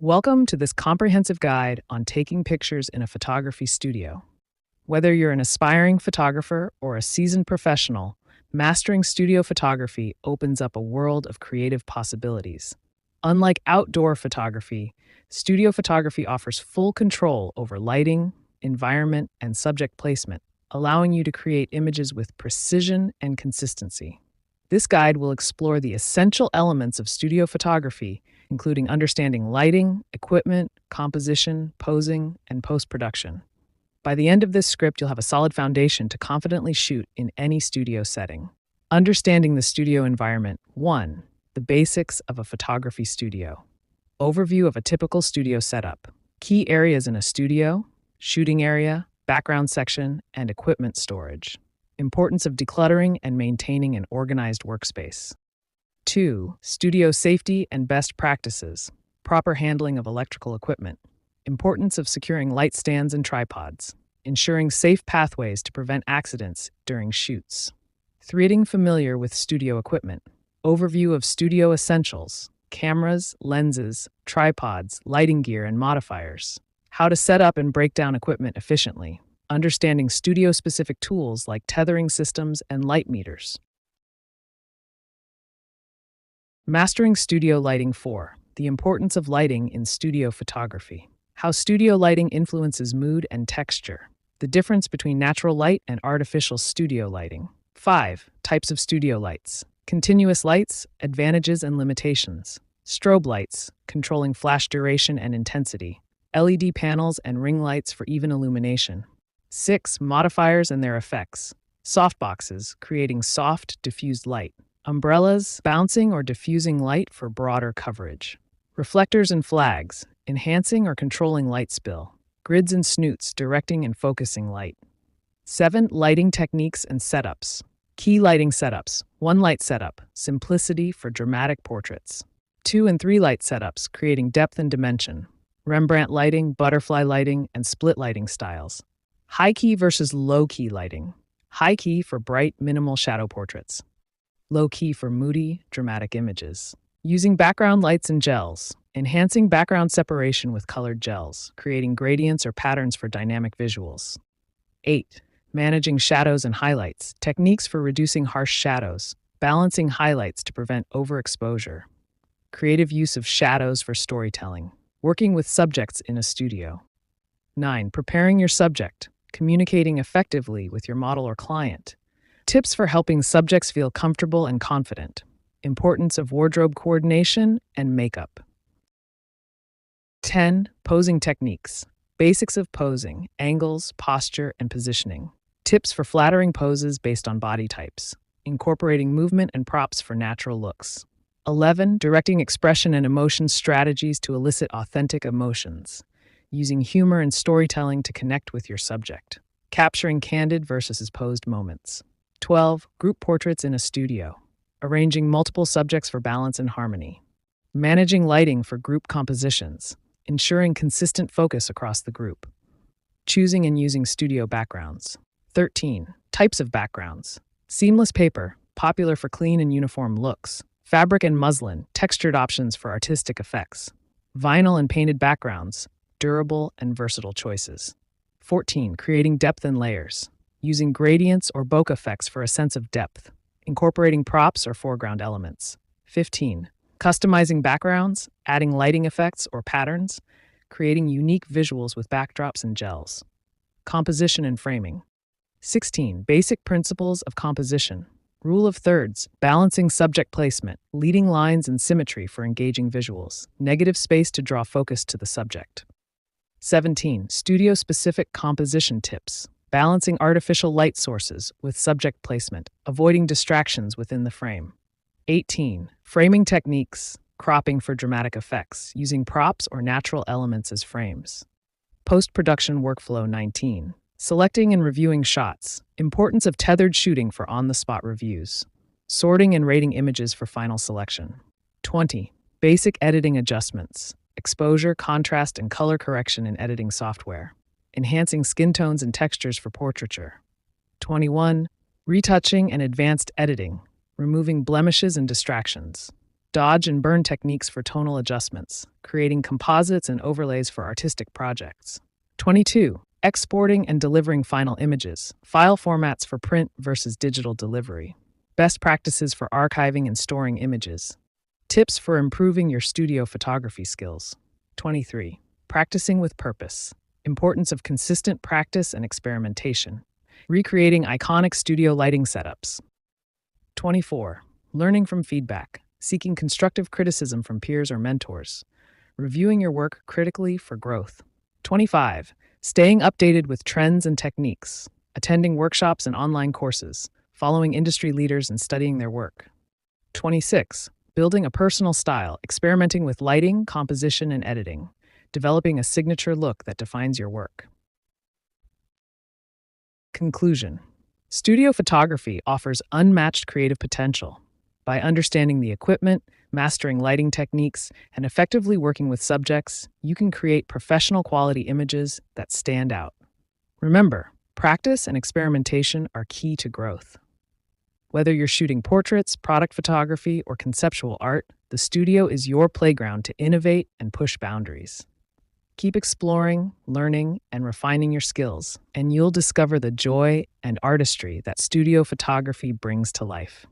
Welcome to this comprehensive guide on taking pictures in a photography studio. Whether you're an aspiring photographer or a seasoned professional, mastering studio photography opens up a world of creative possibilities. Unlike outdoor photography, studio photography offers full control over lighting, environment, and subject placement, allowing you to create images with precision and consistency. This guide will explore the essential elements of studio photography, including understanding lighting, equipment, composition, posing, and post-production. By the end of this script, you'll have a solid foundation to confidently shoot in any studio setting. Understanding the studio environment. 1. The basics of a photography studio. Overview of a typical studio setup. Key areas in a studio: shooting area, background section, and equipment storage. Importance of decluttering and maintaining an organized workspace. 2. Studio safety and best practices. Proper handling of electrical equipment. Importance of securing light stands and tripods. Ensuring safe pathways to prevent accidents during shoots. 3. Getting familiar with studio equipment. Overview of studio essentials: cameras, lenses, tripods, lighting gear, and modifiers. How to set up and break down equipment efficiently. Understanding studio-specific tools like tethering systems and light meters. Mastering studio lighting. 4. The importance of lighting in studio photography. How studio lighting influences mood and texture. The difference between natural light and artificial studio lighting. 5. Types of studio lights. Continuous lights, advantages and limitations. Strobe lights, controlling flash duration and intensity. LED panels and ring lights for even illumination. 6. Modifiers and their effects. Softboxes, creating soft, diffused light. Umbrellas, bouncing or diffusing light for broader coverage. Reflectors and flags, enhancing or controlling light spill. Grids and snoots, directing and focusing light. 7. Lighting techniques and setups. Key lighting setups. 1. Light setup, simplicity for dramatic portraits. 2 and 3 light setups, creating depth and dimension. Rembrandt lighting, butterfly lighting, and split lighting styles. High key versus low key lighting. High key for bright, minimal shadow portraits. Low key for moody, dramatic images. Using background lights and gels. Enhancing background separation with colored gels, creating gradients or patterns for dynamic visuals. 8. Managing shadows and highlights. Techniques for reducing harsh shadows. Balancing highlights to prevent overexposure. Creative use of shadows for storytelling. Working with subjects in a studio. 9. Preparing your subject. Communicating effectively with your model or client. Tips for helping subjects feel comfortable and confident. Importance of wardrobe coordination and makeup. 10. Posing techniques. Basics of posing, angles, posture, and positioning. Tips for flattering poses based on body types. Incorporating movement and props for natural looks. 11. Directing expression and emotion strategies to elicit authentic emotions. Using humor and storytelling to connect with your subject. Capturing candid versus posed moments. 12. Group portraits in a studio. Arranging multiple subjects for balance and harmony. Managing lighting for group compositions. Ensuring consistent focus across the group. Choosing and using studio backgrounds. 13. Types of backgrounds. Seamless paper, popular for clean and uniform looks. Fabric and muslin, textured options for artistic effects. Vinyl and painted backgrounds, durable and versatile choices. 14. Creating depth and layers. Using gradients or bokeh effects for a sense of depth. Incorporating props or foreground elements. 15. Customizing backgrounds, adding lighting effects or patterns, creating unique visuals with backdrops and gels. Composition and framing. 16. Basic principles of composition. Rule of thirds, balancing subject placement, leading lines and symmetry for engaging visuals, negative space to draw focus to the subject. 17. Studio-specific composition tips. Balancing artificial light sources with subject placement, avoiding distractions within the frame. 18. Framing techniques, cropping for dramatic effects, using props or natural elements as frames. Post-production workflow. 19. Selecting and reviewing shots, importance of tethered shooting for on-the-spot reviews. Sorting and rating images for final selection. 20. Basic editing adjustments, exposure, contrast, and color correction in editing software. Enhancing skin tones and textures for portraiture. 21. Retouching and advanced editing, removing blemishes and distractions. Dodge and burn techniques for tonal adjustments, creating composites and overlays for artistic projects. 22. Exporting and delivering final images, file formats for print versus digital delivery. Best practices for archiving and storing images. Tips for improving your studio photography skills. 23. Practicing with purpose. Importance of consistent practice and experimentation. Recreating iconic studio lighting setups. 24. Learning from feedback. Seeking constructive criticism from peers or mentors. Reviewing your work critically for growth. 25. Staying updated with trends and techniques. Attending workshops and online courses. Following industry leaders and studying their work. 26. Building a personal style, experimenting with lighting, composition, and editing. Developing a signature look that defines your work. Conclusion. Studio photography offers unmatched creative potential. By understanding the equipment, mastering lighting techniques, and effectively working with subjects, you can create professional quality images that stand out. Remember, practice and experimentation are key to growth. Whether you're shooting portraits, product photography, or conceptual art, the studio is your playground to innovate and push boundaries. Keep exploring, learning, and refining your skills, and you'll discover the joy and artistry that studio photography brings to life.